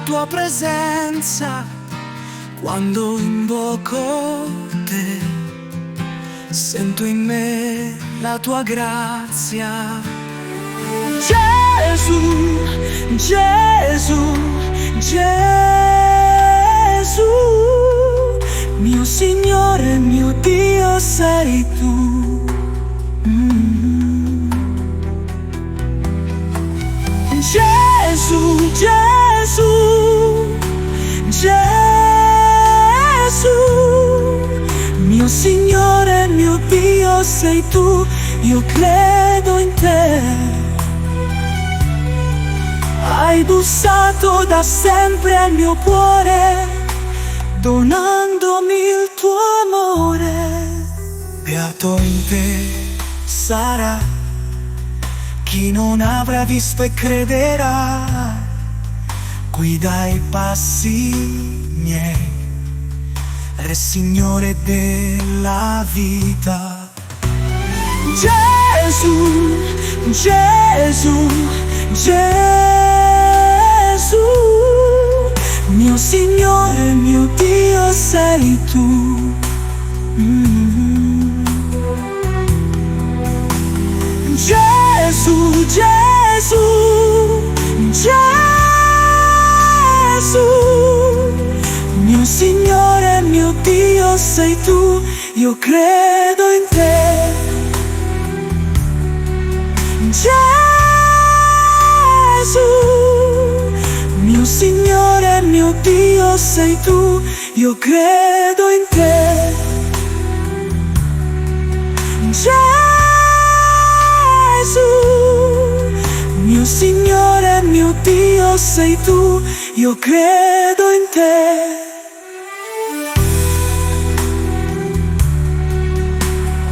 tua presenza quando invoco te. Sento in me la tua grazia. Gesù, Gesù, Gesù, mio Signore, mio Dio sei tu. Gesù, Gesù, Gesù, mio Signore, mio Dio sei tu. Io credo in te. Hai bussato da sempre al mio cuore, donandomi il tuo amore. Beato in te sarà chi non avrà visto e crederà. Guida i passi miei, Re Signore della vita. Gesù, Gesù, Gesù, mio Signore, mio Dio sei tu. Gesù, Gesù, Gesù, mio Signore, mio Dio sei tu. Io credo in te. Gesù, mio Signore, mio Dio sei tu. Io credo in te. Gesù, mio Signore, mio Dio sei tu. Io credo in te.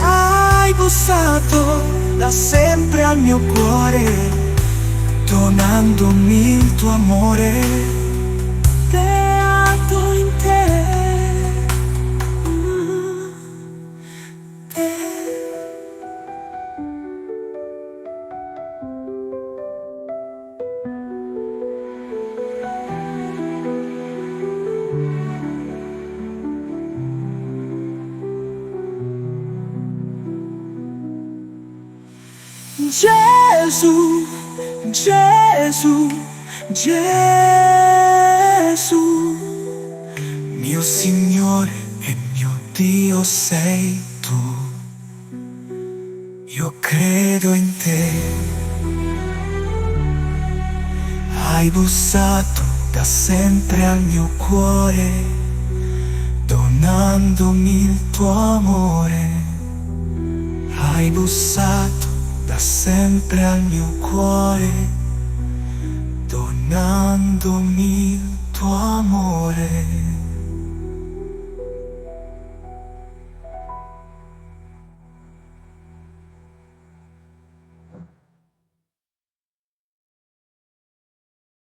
Hai bussato da sempre al mio cuore, donandomi il tuo amore. Beato in te. Gesù, Gesù, Gesù, mio Signore e mio Dio sei tu. Io credo in te. Hai bussato da sempre al mio cuore, donandomi il tuo amore. Hai bussato da sempre al mio cuore, donandomi il tuo amore.